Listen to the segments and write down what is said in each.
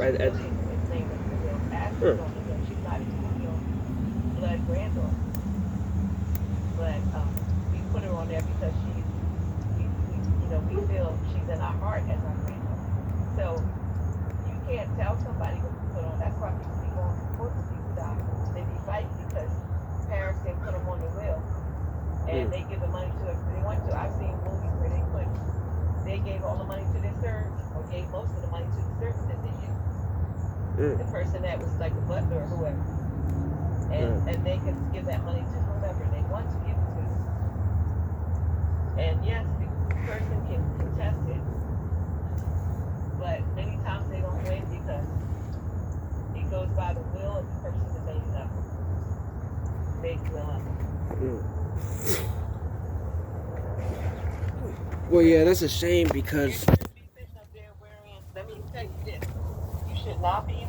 Right. His name is the will. Ashley's Huh. on the will. She's not even a real blood granddaughter, but we put her on there because we feel she's in our heart as our granddaughter. So you can't tell somebody what to put on. That's why people be going to court when people die. They be fighting because parents didn't put them on the will, and Mm. they give the money to whoever they want to. I've seen movies where they gave all the money to their servant or gave most of the money to the servant that they used, Mm. the person that was like the butler or whoever, Mm. and they can give that money to whomever they want to give it to. And yes, the person can contest it, but many times they don't win because it goes by the will of the person that made it up, made the will up. Mm. Well, yeah, that's a shame There because should be a position up there wherein, let me tell you this, you should not be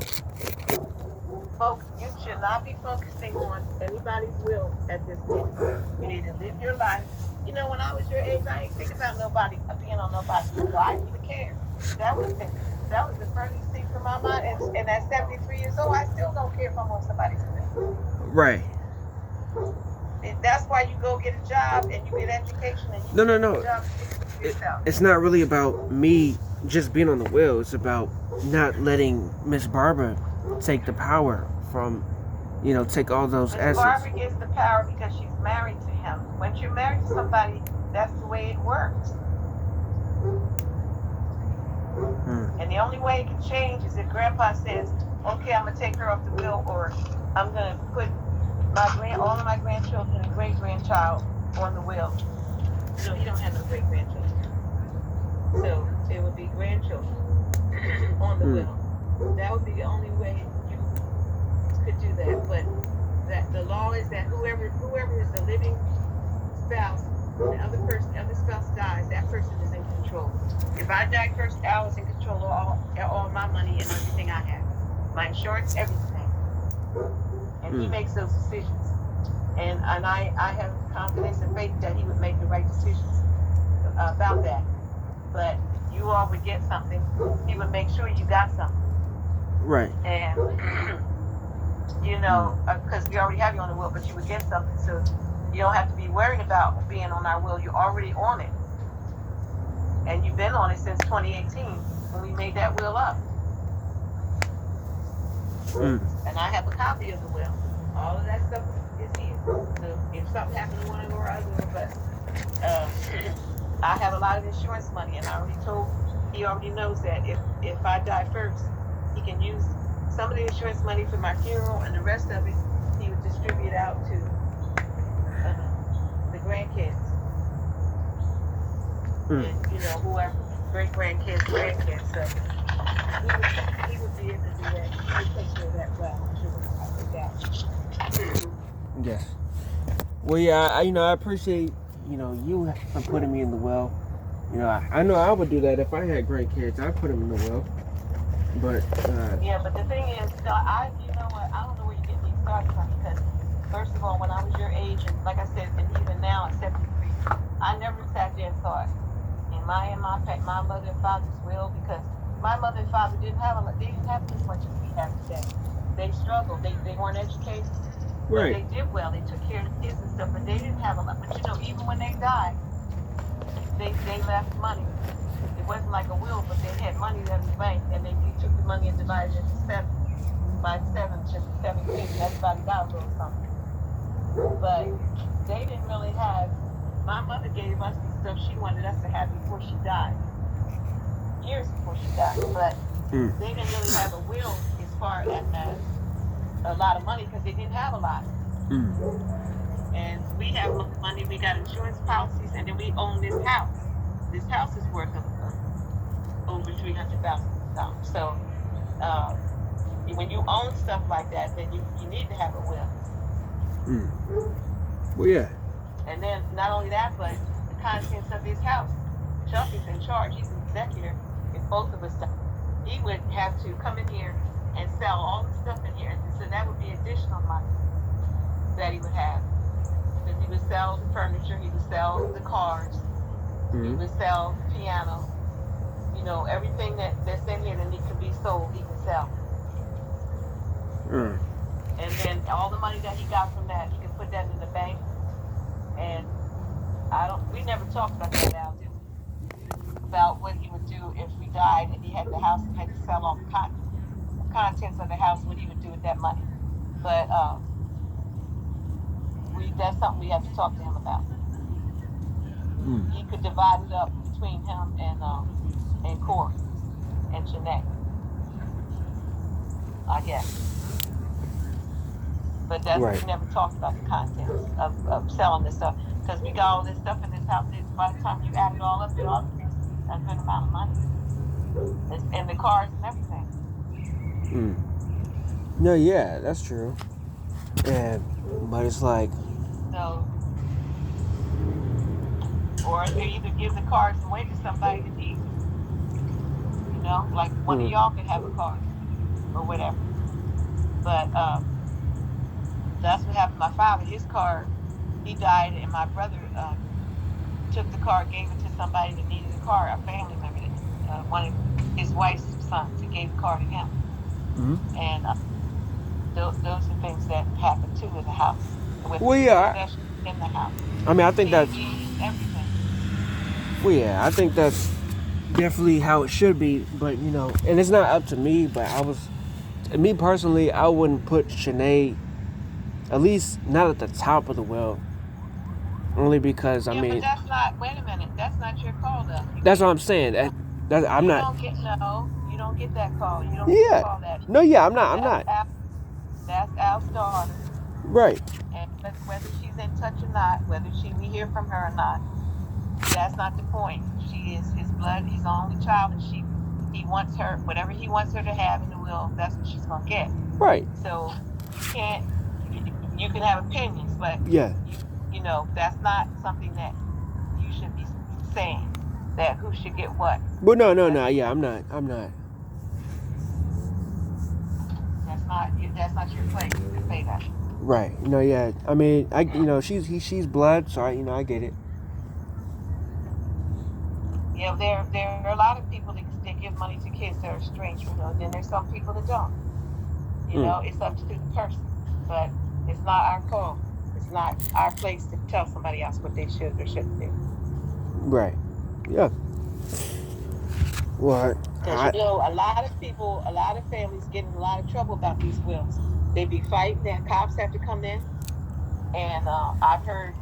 you should not be focusing on anybody's will at this point. You need to live your life. You know, when I was your age, I ain't think about nobody being on nobody's will. I didn't even care. That was the furthest thing from my mind. And at 73 years old, I still don't care if I'm on somebody's will. right. That's why you go get a job and you get education and you No, get no, a no. job to take care of It, yourself. it's not really about me just being on the wheel. It's about not letting Miss Barbara take the power from, take all those Miss assets. Barbara gets the power because she's married to him. Once you're married to somebody, that's the way it works. Hmm. And the only way it can change is if Grandpa says, "Okay, I'm gonna take her off the wheel," or "I'm gonna put all of my grandchildren and great grandchild on the wheel." No, he don't have no great grandchildren, so it would be grandchildren on the Hmm. wheel. That would be the only way you could do that. But that the law is that whoever is the living spouse and the other spouse dies, that person is in control. If I die first, I was in control of all my money and everything I have, my insurance, everything. And he Hmm. makes those decisions. And I have confidence and faith that he would make the right decisions about that. But you all would get something. He would make sure you got something. Right. And Hmm. because we already have you on the will, but you would get something, so you don't have to be worried about being on our will. You're already on it, and you've been on it since 2018 when we made that will up. Hmm. And I have a copy of the will. All of that stuff is here. So if something happened to one or other of us, um, I have a lot of insurance money, and he already knows that if I die first, he can use some of the insurance money for my funeral, and the rest of it he would distribute out to the grandkids, Hmm. and whoever, great grandkids, grandkids. So he would be able to do that. He would take care of that well. I'm sure without a doubt. Yes. Well, yeah, I appreciate, you for putting me in the well. I know I would do that if I had grandkids. I'd put them in the well. But, Yeah, but the thing is, you know what, I don't know where you're getting these started from because, first of all, when I was your age, and like I said, and even now at 73, I never sat there and thought, my mother and father's will, because my mother and father they didn't have as much as we have today. They struggled. They weren't educated, but right. they did well. They took care of the kids and stuff, but they didn't have a lot. But even when they died, they left money. It wasn't like a will, but they had money in the bank, and then you took the money and divided it into by seven, just seven kids, and everybody got a little something. But they didn't really have. My mother gave us the stuff she wanted us to have before she died, years before she died. But Hmm. they didn't really have a will as far as a lot of money because they didn't have a lot. Hmm. And we have money. We got insurance policies, and then we own this house. This house is worth over $300,000. So um, when you own stuff like that, then you need to have a will. Hmm. Well, yeah. And then not only that, but the contents of his house. Chuck is in charge. He's an executor. If both of us die, he would have to come in here and sell all the stuff in here. And so that would be additional money that he would have. Because he would sell the furniture, he would sell the cars, he Hmm. would sell the piano, everything that's in here that needs to be sold, he can sell. Mm. And then all the money that he got from that, he can put that in the bank. And we never talked about that, Al, did we? About what he would do if we died and he had the house and had to sell all the contents of the house, what he would do with that money. But that's something we have to talk to him about. Mm. He could divide it up between him and Corey and Janae, I guess. But we never talked about the contents of selling this stuff, because we got all this stuff in this house. By the time you add it all up, it ought to be a good amount of money, and the cars and everything. Mm. No, yeah, that's true. But it's like, so, or they either give the cars away to somebody that needs it. Like one of y'all could have a car or whatever. But that's what happened to my father. His car, he died, and my brother took the car, gave it to somebody that needed a car, a family member, one of his wife's sons. He gave the car to him. mm-hmm. And those are things that happen too in the house. With possessions in the house. I mean, I think that's everything. Well, yeah, I think that's definitely how it should be. But and it's not up to me. But me personally, I wouldn't put Shanae, at least not at the top of the well. Only because I mean, but that's not. Wait a minute, that's not your call, though. That's what I'm saying. I'm not. You don't get that call. You don't get to call that. No, yeah, I'm not. That's Al's daughter. Right. And whether she's in touch or not, whether we hear from her or not, that's not the point. She is his blood. He's the only child, and he wants her, whatever he wants her to have in the will, that's what she's gonna get. Right. So you can have opinions, but yeah, that's not something that you should be saying, that who should get what. But no, yeah, I'm not. That's not your place to say that. Right. No, yeah. I mean, she's blood, so I get it. Yeah, there are a lot of people that give money to kids that are strange, and then there's some people that don't. It's up to the person, but it's not our call. It's not our place to tell somebody else what they should or shouldn't do. Right. Yeah. What? Because a lot of families get in a lot of trouble about these wills. They be fighting, and cops have to come in. And I've heard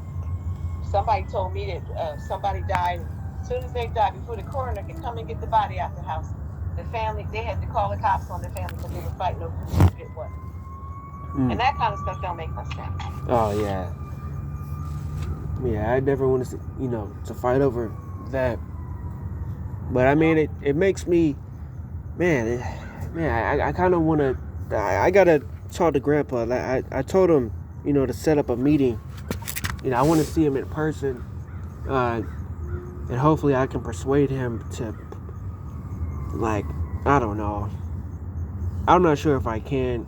somebody told me that somebody died. As soon as they died, before the coroner could come and get the body out the house, the family, they had to call the cops on the family because they were fighting over who did what. And that kind of stuff don't make no sense. Oh yeah. Yeah, I never want to, to fight over that. But I mean, it makes me, I kind of want to. I gotta talk to Grandpa. I told him, to set up a meeting. I want to see him in person, and hopefully I can persuade him to. I don't know. I'm not sure if I can,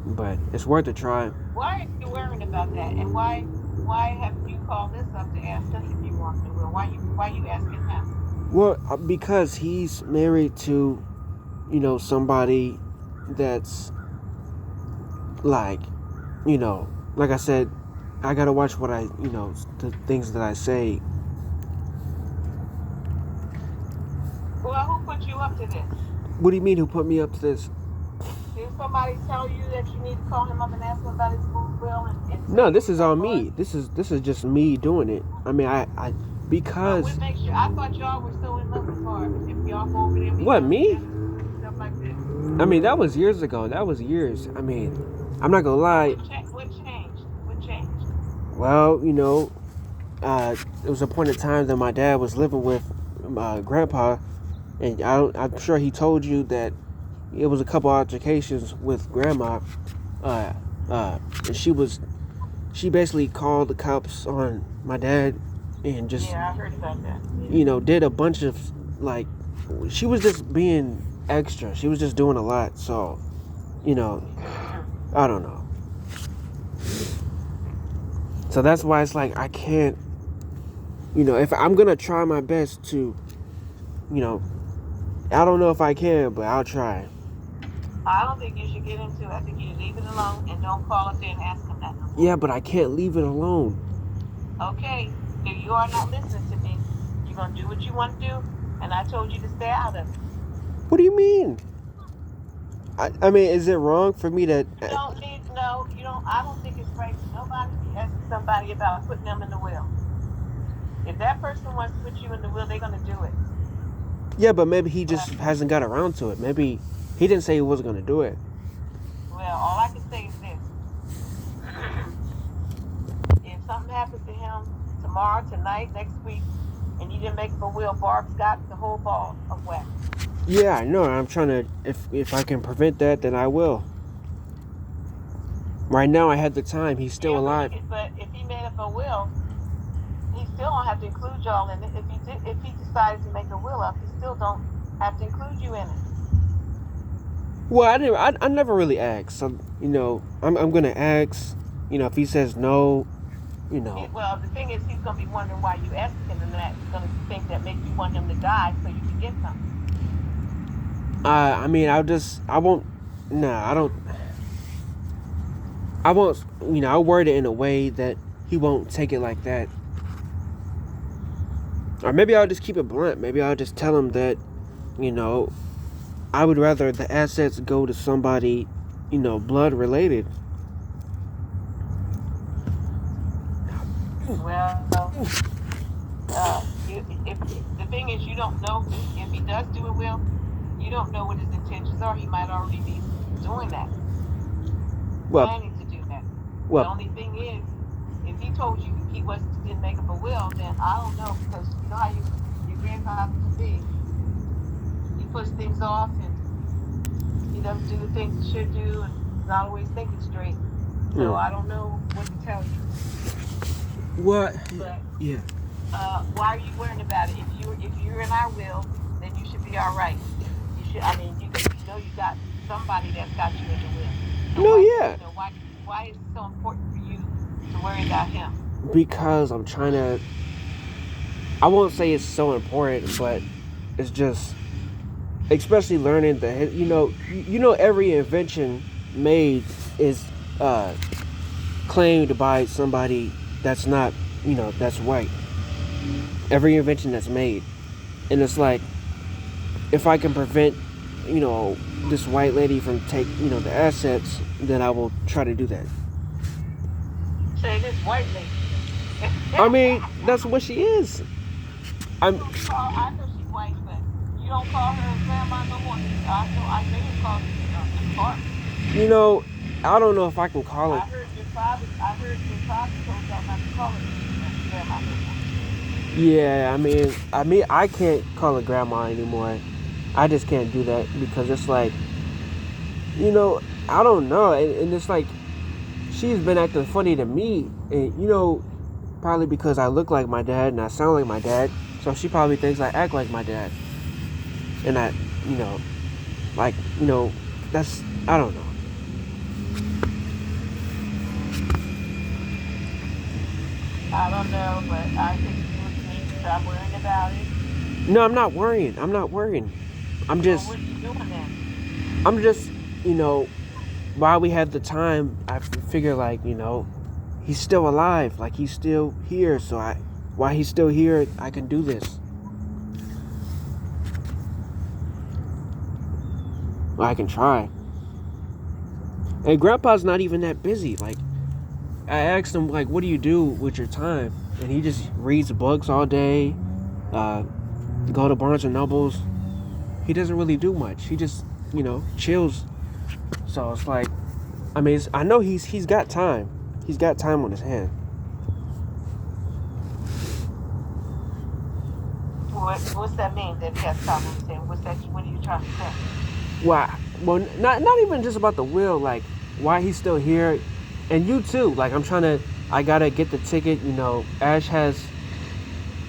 but it's worth a try. Why are you worrying about that? And why haven't you called this up to ask us if you want to? Why you asking him? Well, because he's married to, somebody that's like I said, I gotta watch what the things that I say. Well, who put you up to this? What do you mean, who put me up to this? Did somebody tell you that you need to call him up and ask him about his will? No, this is on me. This is just me doing it. I mean, because. What makes you? I thought y'all were so in love with Barbara. If y'all go over there, what, me? Stuff like this. I mean, that was years ago. That was years. I mean, I'm not gonna lie. What changed? What changed? Well, it was a point in time that my dad was living with Grandpa, and I'm sure he told you that it was a couple altercations with Grandma, and she basically called the cops on my dad, and just I heard about that. Did a bunch of she was just being extra. She was just doing a lot. So, I don't know. So that's why it's I can't. If I'm gonna try my best to, I don't know if I can, but I'll try. I don't think you should get into it. I think you leave it alone and don't call up there and ask him that no more. Yeah, but I can't leave it alone. Okay, if you are not listening to me, you're gonna do what you want to do, and I told you to stay out of it. What do you mean? I mean, is it wrong for me to? You don't need no. You don't. I don't think it's right for nobody to be asking somebody about putting them in the will. If that person wants to put you in the will, they're gonna do it. Yeah, but maybe he Well, just hasn't got around to it. Maybe he didn't say he wasn't gonna do it. well, all I can say is this: if something happens to him tomorrow, tonight, next week, and you didn't make up a will, Barb's got the whole ball of wax. Yeah, I know. I'm trying to. If I can prevent that, then I will. Right now, I had the time. He's still Yeah, alive. but if he made up a will, he still don't have to include y'all in it. If he decided to make a will up, he still don't have to include you in it. Well, I didn't. I never really asked. So I'm gonna ask. If he says no, Well, the thing is, he's gonna be wondering why you asked him, and that he's gonna think that maybe you want him to die so you can get something. I mean, I won't. Nah, I don't. I won't. I'll word it in a way that he won't take it like that. Or maybe I'll just keep it blunt. Maybe I'll just tell him that, you know, I would rather the assets go to somebody, blood related. Well, if the thing is, you don't know if he does do a will, you don't know what his intentions are. He might already be doing that, Well, planning to do that. The well, only thing is, if he told you he didn't make up a will, then I don't know, because you know how your grandpa can be. He puts things off and he doesn't do the things he should do, and he's not always thinking straight. So I don't know what to tell you. what? But Yeah. why are you worrying about it? If you're in our will, then you should be all right. You should. I mean, you know you got somebody that's got you in the will. So No, yeah. why is it so important for you to worry about him? Because I'm trying to. I won't say it's so important, but it's just, especially learning that every invention made is claimed by somebody that's not that's white. Every invention that's made, and it's like, if I can prevent this white lady from the assets, then I will try to do that. Say this white lady. I mean, that's what she is. I know she's white, but you don't call her grandma no more. I know you call her Miss Clark. I don't know if I can call it. I heard your father told y'all not to call her grandma no more. Yeah, I mean, I can't call her grandma anymore. I just can't do that because it's like, I don't know, and it's like she's been acting funny to me, and probably because I look like my dad and I sound like my dad, so she probably thinks I act like my dad, and like that's, I don't know. I don't know, but I think you need to stop worrying about it. No, I'm not worrying. I'm Well, just, what are you doing then? I'm just, while we have the time, I figure like, he's still alive, like he's still here. So while he's still here, I can do this. I can try. And Grandpa's not even that busy. Like, I asked him, like, what do you do with your time? And he just reads books all day, go to Barnes and Nobles. He doesn't really do much. He just, chills. So it's like, I mean, I know he's got time. He's got time on his hand. What's that mean? That he has time on his hand? What are you trying to say? Why? Well, not even just about the will. Like, why he's still here, and you too. Like, I gotta get the ticket. Ash has.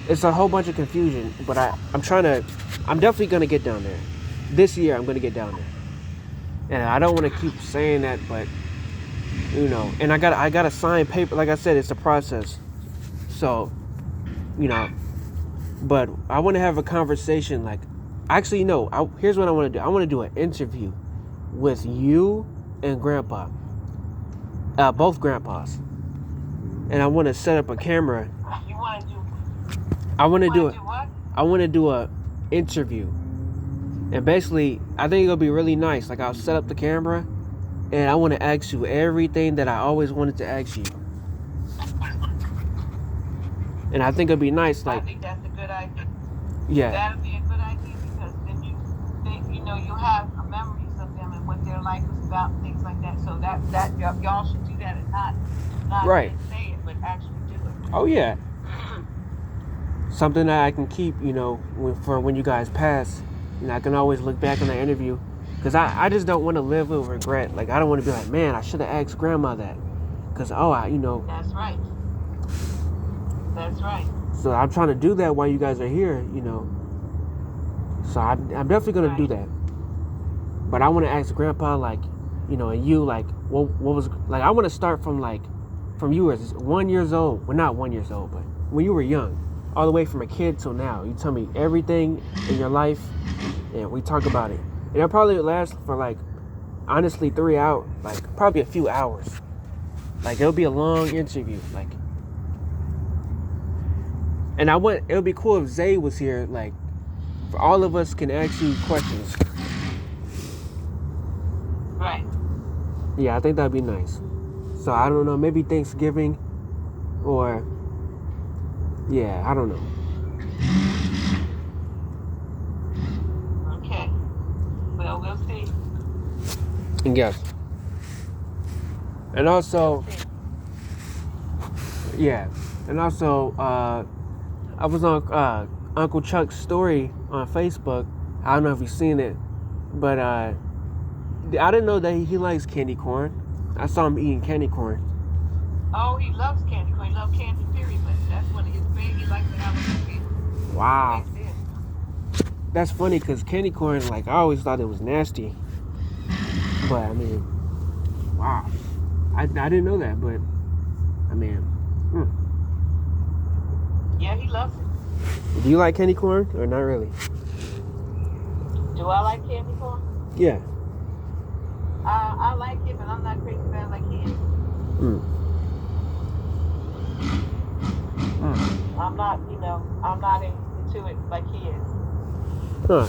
It's a whole bunch of confusion, but I'm definitely gonna get down there. This year, I'm gonna get down there. And I don't want to keep saying that, but and I gotta sign paper. Like I said, it's a process. So, but I want to have a conversation. Like, Actually, no. Here's what I want to do. I want to do an interview with you and Grandpa, both grandpas, and I want to set up a camera. You want to do? I want to do it. What? I want to do a interview, and basically, I think it'll be really nice. Like I'll set up the camera, and I want to ask you everything that I always wanted to ask you. And I think it'd be nice. Like, I think that's a good idea. Yeah. That'd be a good idea because then you have memories of them and what their life was about, and things like that. So that y'all should do that and not Right. just say it, but actually do it. Oh yeah. Something that I can keep, for when you guys pass, I can always look back on that interview, because I just don't want to live with regret. Like I don't want to be like, man, I should have asked Grandma that, because That's right. That's right. So I'm trying to do that while you guys are here, So I'm definitely gonna do that. But I want to ask Grandpa, like, and you, like, what was like? I want to start from you as 1 year old. Well, not 1 year old, but when you were young, all the way from a kid till now. You tell me everything in your life, and we talk about it. And it'll probably last for honestly 3 hours, probably a few hours. It'll be a long interview, And it'll be cool if Zay was here, for all of us can ask you questions. Right. Yeah, I think that'd be nice. So I don't know, maybe Thanksgiving, or yeah, I don't know. Okay. Well, we'll see. And yes. And also, yeah, and also, I was on Uncle Chuck's story on Facebook. I don't know if you've seen it, but I didn't know that he likes candy corn. I saw him eating candy corn. Oh, he loves candy corn. He loves candy, period. But that's one of his things. He likes to have a candy. Wow. That's funny because candy corn, I always thought it was nasty. But, I mean, wow. I didn't know that, but, I mean, Yeah, he loves it. Do you like candy corn or not really? Do I like candy corn? Yeah. I like it, but I'm not crazy about it like he is. I'm not, I'm not into it like he is. Huh.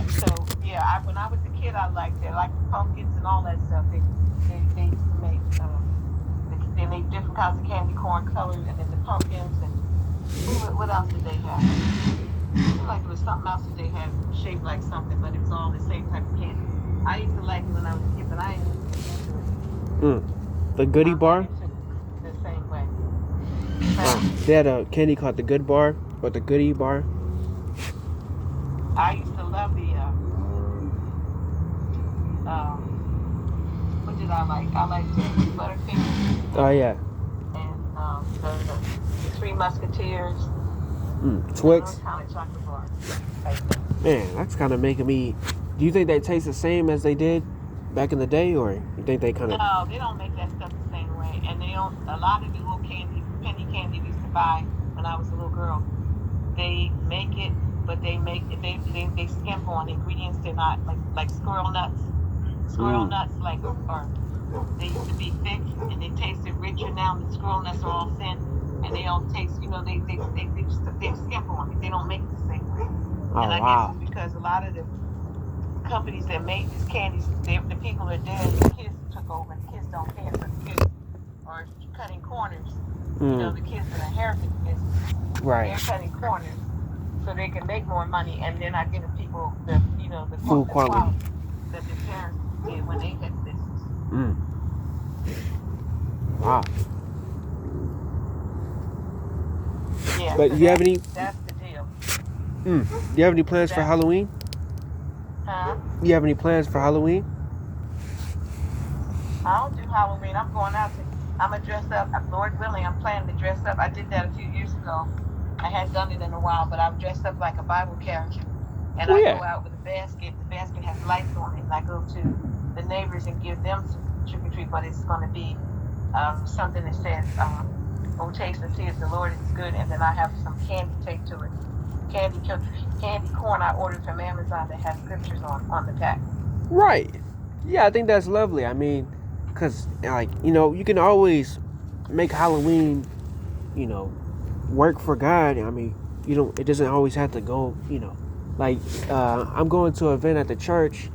So yeah, when I was a kid, I liked it. I liked the pumpkins and all that stuff. They used to make they made different kinds of candy corn colors, and then the pumpkins and what else did they have? I feel like there was something else that they had shaped like something, but it was all the same type of candy. I used to like it when I was a kid, but I ain't into it. The Goodie Bar? The same way. They had a candy called the Good Bar, or the Goodie Bar. I used to love the what did I like? I liked the Butterfinger. Oh yeah. And the Three Musketeers. Twix. Kind of chocolate bar. Man, that's kind of making me. Do you think they taste the same as they did back in the day, or you think they kind of? No, they don't make that stuff the same way, and they don't. A lot of the little candy, penny candy we used to buy when I was a little girl, they make it, but they make it. They skimp on ingredients. They're not like squirrel nuts. Squirrel nuts or they used to be thick and they tasted richer. Now the squirrel nuts are all thin and they don't taste. They skimp on it. They don't make it the same way. Oh, and I wow. guess it's because a lot of the companies that make these candies, the people are dead. The kids took over. And the kids don't care, but the kids are cutting corners. The kids are inheriting the business. Right. They're cutting corners so they can make more money, and they're not giving people the Food quality that the parents did when they had the business. Wow. Yeah. But so do you have any? That's the deal. Do you have any plans for Halloween? Huh? Do you have any plans for Halloween? I don't do Halloween. I'm going out I'm going to dress up. Lord willing, I'm planning to dress up. I did that a few years ago. I hadn't done it in a while, but I've dressed up like a Bible character. And I go out with a basket. The basket has lights on it. And I go to the neighbors and give them some trick or treat, but it's going to be something that says Oh, taste and see if the Lord is good, and then I have some candy taped to it. Candy corn I ordered from Amazon that has scriptures on the pack. Right. Yeah, I think that's lovely. I mean, because, like, you can always make Halloween, you know, work for God. I mean, it doesn't always have to go, like, I'm going to an event at the church.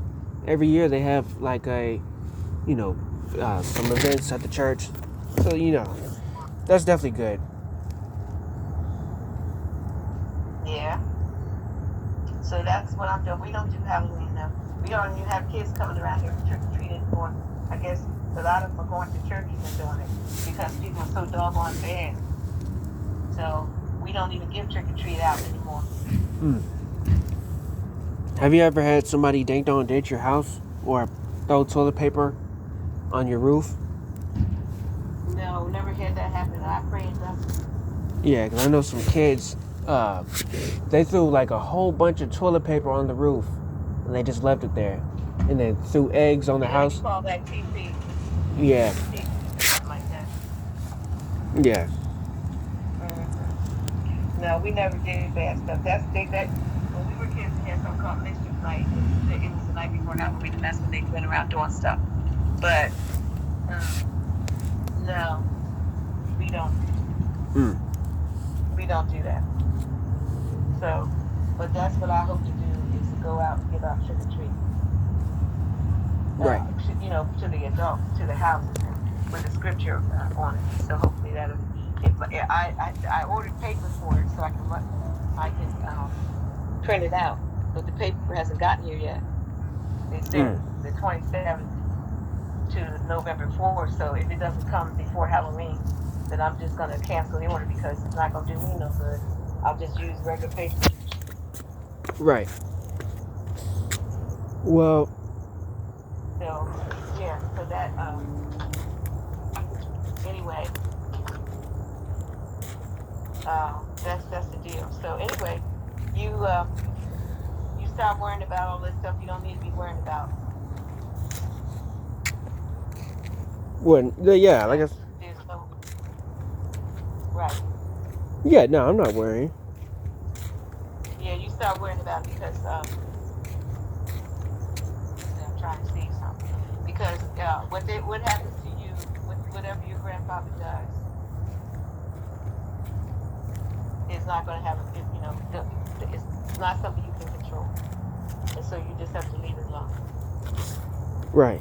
Every year they have, like, some events at the church. So, that's definitely good. Yeah. So that's what I'm doing. We don't do Halloween now. We don't even have kids coming around here trick or treating anymore. I guess a lot of them are going to churches and doing it because people are so doggone bad. So we don't even give trick or treat out anymore. Mm. Have you ever had somebody date your house or throw toilet paper on your roof? No, never had that happen. I pray it doesn't. Yeah, because I know some kids, they threw like a whole bunch of toilet paper on the roof and they just left it there. And then threw eggs on the Yeah, house. you call that TP. Yeah. Something like that. Yeah. Mm-hmm. No, we never did bad stuff. That when we were kids, we had something called Mischief Night. It was the night before Halloween, and that's when they went around doing stuff. But no, we don't. Mm. We don't do that. So, but that's what I hope to do is to go out and give out trick or treat. Right. To the adults, to the houses, and with the scripture on it. So hopefully that'll. I ordered paper for it so I can print it out, but the paper hasn't gotten here yet. They said the 27th to November 4th. So if it doesn't come before Halloween, then I'm just gonna cancel the order because it's not gonna do me no good. I'll just use regular paper. Right. Well. So yeah. So that anyway. That's the deal. So anyway, you you stop worrying about all this stuff you don't need to be worrying about. Well, yeah, like I said. There's no right. Yeah, no, I'm not worrying. Yeah, you start worrying about it because I'm trying to see something. Because what happens to you with whatever your grandfather does is not going to have it's not something you can control, and so you just have to leave it alone. Right.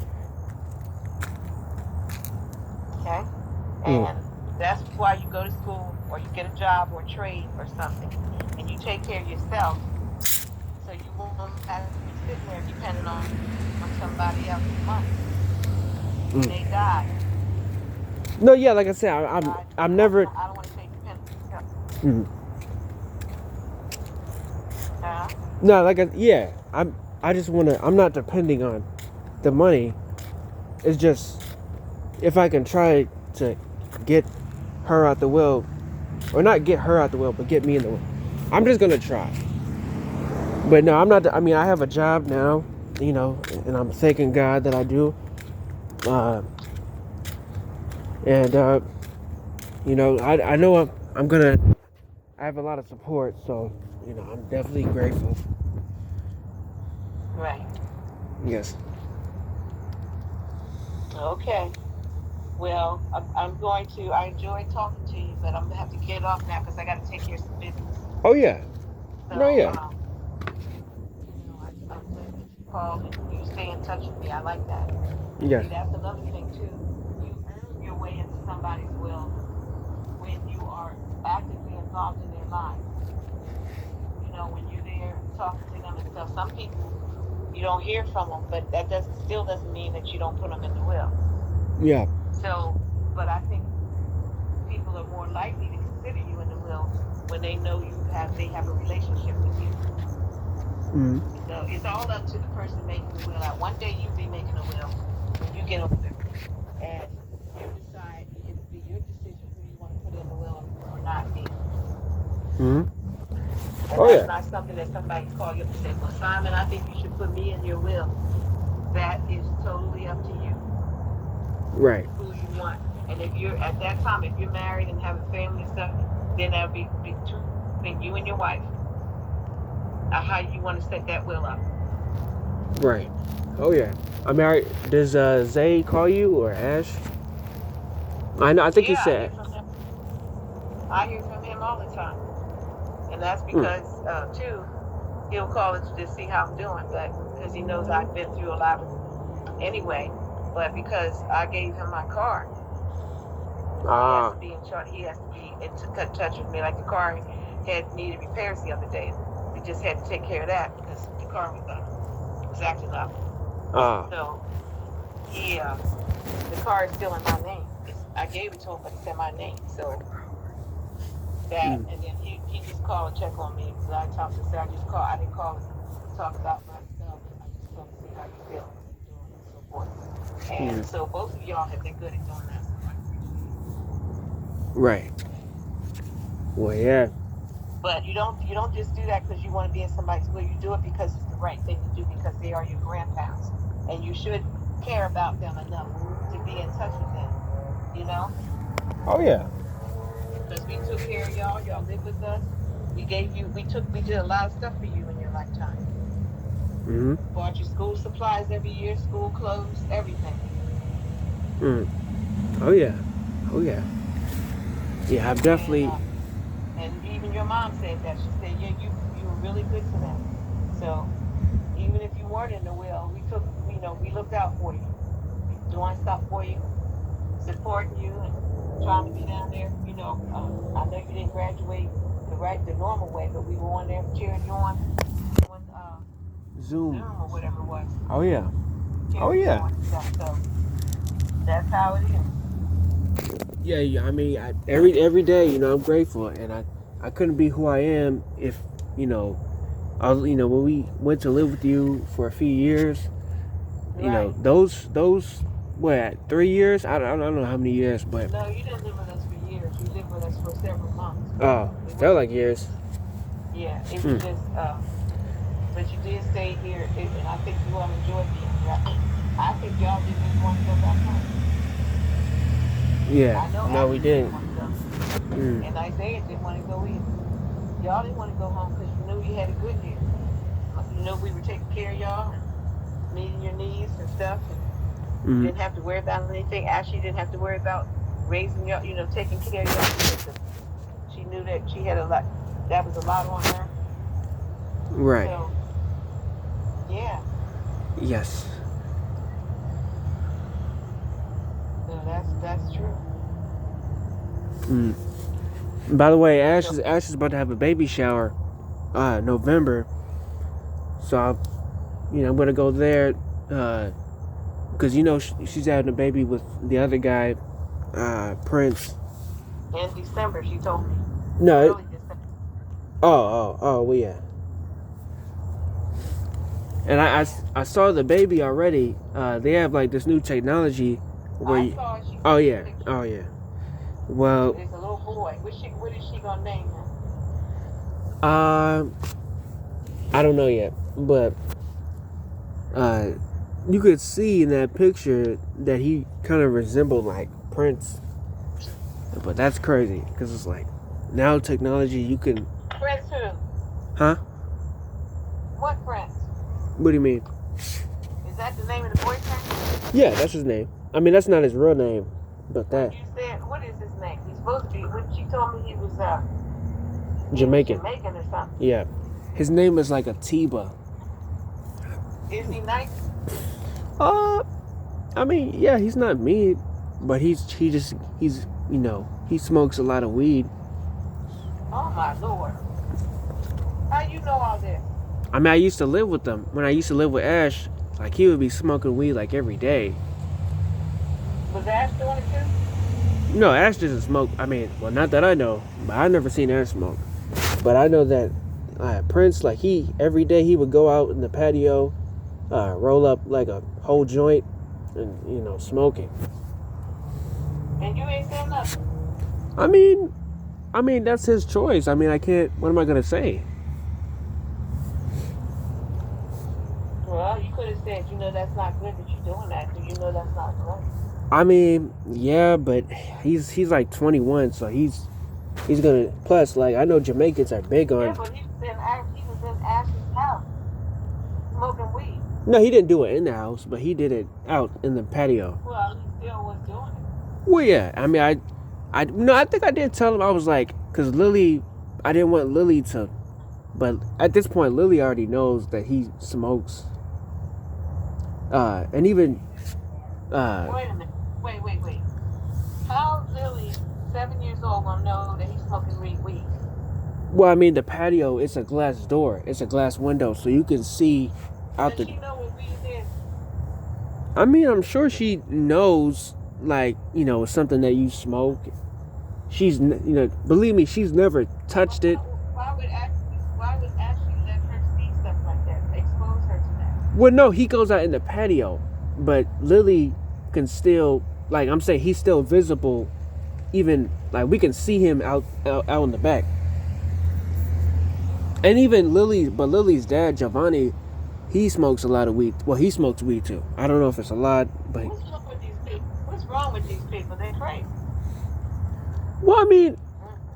Okay, and that's why you go to school or you get a job or trade or something, and you take care of yourself, so you won't have to be sitting there depending on somebody else's money when they die. No, yeah, like I said, I'm never. I don't want to say dependent on yourself. Mm. Uh-huh. No, yeah, I just wanna. I'm not depending on the money. It's just if I can try to get her out the will, or not get her out the will, but get me in the will. I'm just gonna try. But no, I'm not. I mean, I have a job now, and I'm thanking God that I do. And I know I'm gonna. I have a lot of support, so I'm definitely grateful. Right. Yes. Okay. Well, I enjoyed talking to you, but I'm gonna have to get off now because I got to take care of some business. Oh yeah. So, No, yeah. I'm glad that you called and you stay in touch with me. I like that. Yes. See, that's another thing too. You earn your way into somebody's will when you are actively involved in their lives. When you're there talking to them and stuff. Some people you don't hear from them, but that still doesn't mean that you don't put them in the will. Yeah. So, but I think people are more likely to consider you in the will when they know they have a relationship with you. Mm-hmm. So it's all up to the person making the will out. One day you'll be making a will when you get older, and you decide it'll be your decision who you want to put in the will or not be. Mm-hmm. And Oh that's yeah. not something that somebody can call you up and say, "Well, Simon, I think you should put me in your will." That is totally up to you. Right. Who you want And if you're at that time, if you're married and having family and stuff, then that'll be between you and your wife. How you want to set that will up. Right. Oh yeah. I mean, does Zay call you or Ash? I know. I think he Yeah, said. I hear from him all the time, and that's Mm. because too, he'll call us to see how I'm doing, but because he knows I've been through a lot anyway. But because I gave him my car, he has to be in charge. He has to be in touch with me. Like the car had needed repairs the other day. We just had to take care of that because the car was acting up. So he, the car is still in my name. I gave it to him, but it's in my name. So that, and then he just called and check on me because I talked to say I just called. I didn't call to talk about myself. I just called to see how you feel and doing and so forth. And so both of y'all have been good at doing that. So I appreciate it. Right. Well, yeah. But you don't just do that because you want to be in somebody's will. You do it because it's the right thing to do because they are your grandparents, and you should care about them enough to be in touch with them. You know. Oh yeah. Because we took care of y'all. Y'all lived with us. We did a lot of stuff for you in your lifetime. Mm-hmm. Bought you school supplies every year, school clothes, everything. Oh yeah. Oh yeah. Yeah, I've definitely. And even your mom said that. She said, yeah, you were really good to them. So even if you weren't in the will, we looked out for you, doing stuff for you, supporting you, and trying to be down there. I know you didn't graduate the normal way, but we were on there cheering you on, doing Zoom or whatever it was. Oh yeah. Oh Cheering you yeah. on and stuff. So that's how it is. Yeah. I mean, every day, I'm grateful, and I couldn't be who I am if, when we went to live with you for a few years, those what 3 years? I don't know how many years, but no, you didn't live with us for years. You lived with us for several months. Oh, it felt like years. Yeah, it was just. But you did stay here, and I think you all enjoyed being here. I think y'all didn't even want to go back home. Yeah. I know No, we didn't. Want to go. And Isaiah didn't want to go either. Y'all didn't want to go home because you knew you had it good here. You know we were taking care of y'all and meeting your needs and stuff, and you didn't have to worry about anything. Ashley didn't have to worry about raising y'all, taking care of y'all. She knew that she had a lot. That was a lot on her. Right. So, yeah. Yes. So that's true. By the way, Ash is about to have a baby shower, November. So I'm gonna go there, because she's having a baby with the other guy, Prince. In December, she told me. No. Early December. Well, yeah. And I saw the baby already. They have like this new technology where I saw it. Oh yeah. Well, it's a little boy. What is she gonna name him? I don't know yet, but you could see in that picture that he kind of resembled like Prince. But that's crazy because it's like now technology you can. Prince who? Huh? What Prince? What do you mean? Is that the name of the boyfriend? Yeah, that's his name. I mean, that's not his real name, but that. You said, what is his name? He's supposed to be. When she told me he was Jamaican. Jamaican or something. Yeah, his name is like Atiba. Is he nice? I mean, yeah, he's not mean, but he smokes a lot of weed. Oh my Lord! How you know all this? I mean, I used to live with them. When I used to live with Ash, like he would be smoking weed like every day. Was Ash doing it too? No, Ash doesn't smoke. I mean, well, not that I know, but I've never seen Ash smoke. But I know that Prince, like every day he would go out in the patio, roll up like a whole joint, and smoking. And you ain't saying nothing. I mean that's his choice. I mean, I can't. What am I gonna say? Well, you could have said, that's not good that you're doing that. Do you know that's not right? I mean, yeah, but he's like 21, so he's gonna. Plus, like I know Jamaicans are big Yeah, on. but he was in Ash's house smoking weed. No, he didn't do it in the house, but he did it out in the patio. Well, he still was doing it. Well, yeah. I mean, I think I did tell him I was like, cause Lily, I didn't want Lily to, but at this point, Lily already knows that he smokes. And even, Wait a minute. Wait. How Lily, 7 years old, gonna know that he's smoking weed? well, I mean, the patio, it's a glass door, it's a glass window, so you can see out Does the. she know what weed is? I mean, I'm sure she knows, like, it's something that you smoke. Believe me, she's never touched it. Why would Ashley let her see stuff like that? Expose her to that? Well, no, he goes out in the patio, but Lily can still, like I'm saying, he's still visible. Even like we can see him out in the back, and even Lily's dad Giovanni, he smokes a lot of weed. Well, he smokes weed too. I don't know if it's a lot, but What's wrong with these people? What's wrong with these people? They're crazy. well, I mean,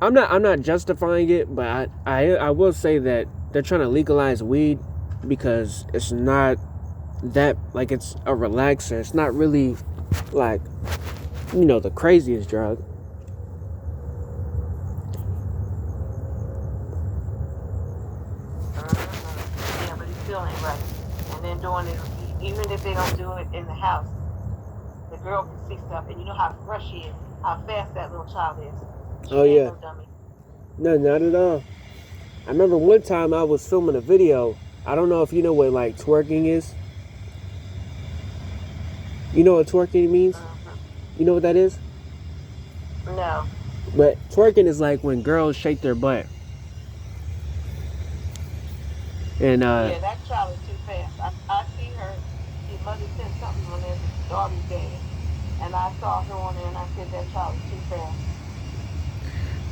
I'm not justifying it, but I will say that they're trying to legalize weed because it's not that like it's a relaxer. It's not really like the craziest drug. Yeah, but he still ain't right. And then doing it, even if they don't do it in the house, the girl can see stuff, and you know how fresh she is, how fast that little child is. She Oh ain't yeah, no dummy. no, not at all. I remember one time I was filming a video. I don't know if you know what like twerking is. You know what twerking means? You know what that is? No. But twerking is like when girls shake their butt. And Yeah, that child is too fast. I see her. His mother sent something on their daughter's day, and I saw her on there, and I said that child is too fast.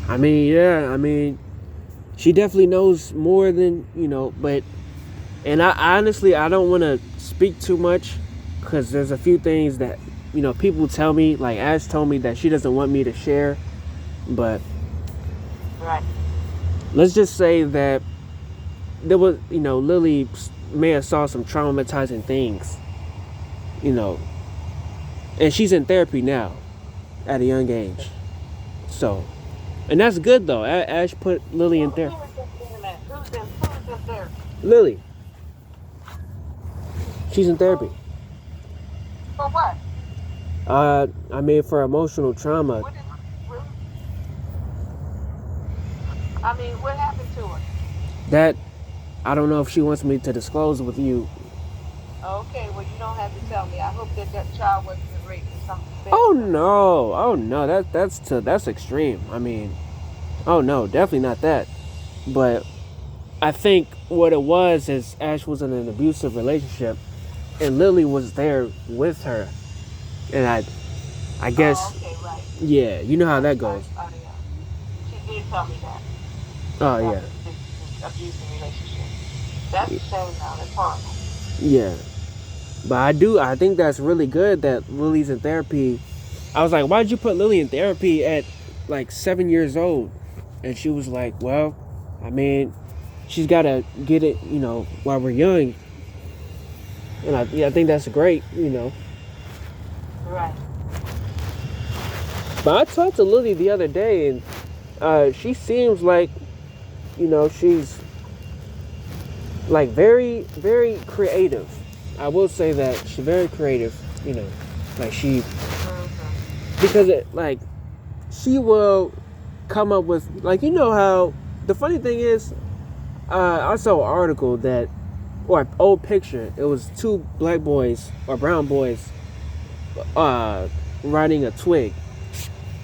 I mean, yeah, I mean, she definitely knows more than but and I honestly I don't want to speak too much because there's a few things that people tell me, like Ash told me that she doesn't want me to share, but Right. let's just say that there was Lily may have saw some traumatizing things, you know and she's in therapy now at a young age, so and that's good though. Ash put Lily in Who therapy. is this internet? Who's in therapy? Lily, she's in therapy. For what? I mean, for emotional trauma. What is? I mean, what happened to her? That I don't know if she wants me to disclose with you. Okay, well, you don't have to tell me. I hope that child wasn't raped or something bad. Oh no, that's extreme. I mean, oh no, definitely not that. But I think what it was is Ash was in an abusive relationship, and Lily was there with her, and I Oh, guess okay, right. yeah, you know how that goes. She did tell me that Oh about yeah, this abusive relationship. That's a shame now. That's horrible. yeah. But I think that's really good that Lily's in therapy. I was like, why'd you put Lily in therapy at like 7 years old? And she was like, well, I mean, she's got to get it, while we're young. And I think that's great. Right. But I talked to Lily the other day, and she seems like, she's like very, very creative. I will say that she's very creative, like because she will come up with, like, how, the funny thing is, I saw an article or an old picture, it was two black boys or brown boys, riding a twig,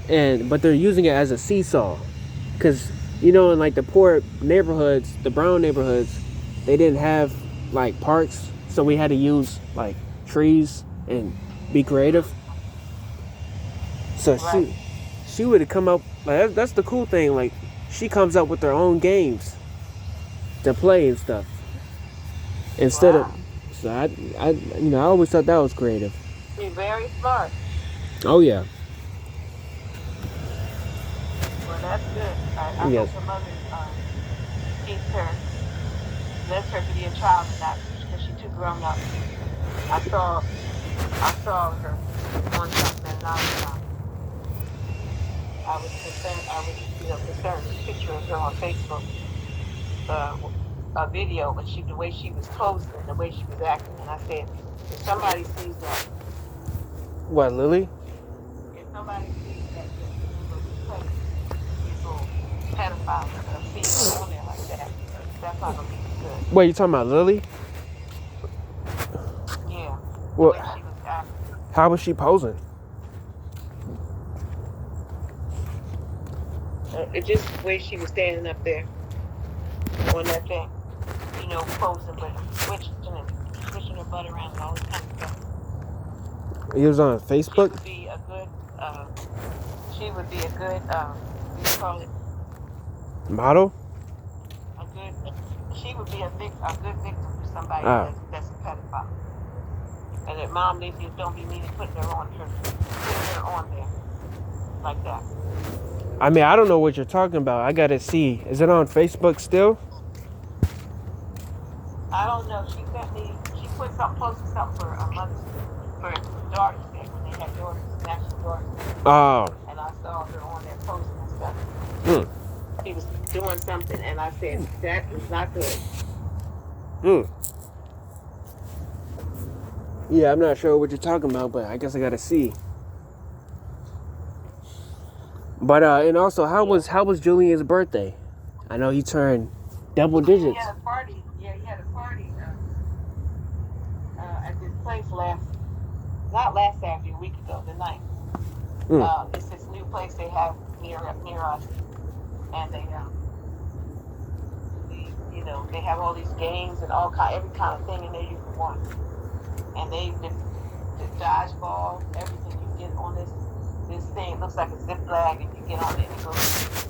but they're using it as a seesaw, because, in like the poor neighborhoods, the brown neighborhoods, they didn't have like parks, so we had to use like trees and be creative. So Right. she would come up like that's the cool thing. Like she comes up with her own games to play and stuff instead of. Wow. So I always thought that was creative. She's very smart. Oh yeah. Well, that's good. I Yes. hope her mother keeps her, lets her be a child and not, because she's too grown up. I saw her on something, and I was concerned. I was, concerned. This picture of her on Facebook, uh, a video, but the way she was posing and the way she was acting, and I said, if somebody sees that, What, Lily? if somebody sees that little replay, these little pedophiles seeing her on there like that, that's not gonna be good. Wait, you talking about Lily? Yeah, the Well, way she was acting. how was she posing? It just the way she was standing up there on that thing, posing, but switching her butt around and all this kind of stuff. It was on She Facebook? would be a good. She would be a good. What do you call it? Model? A good. She would be a good victim for somebody Ah. that's a pedophile. And that mom, they just don't be meaning putting her on there like that. I mean, I don't know what you're talking about. I gotta see. Is it on Facebook still? I don't know. She sent me. She posted something for a for Daughter's Day, when they had National Daughter's Day. Oh. And I saw her on there posting and stuff. Hmm. She was doing something, and I said, that is not good. Hmm. Yeah, I'm not sure what you're talking about, but I guess I gotta see. But and also, how was Julian's birthday? I know he turned double digits. He had a party. Yeah, he had a party at this place not last Saturday, a week ago, the 9th. It's this new place they have near us, and they have all these games and every kind of thing in there you can want. And the dodgeball, everything you get on this thing. It looks like a zip flag, and you get on it and it goes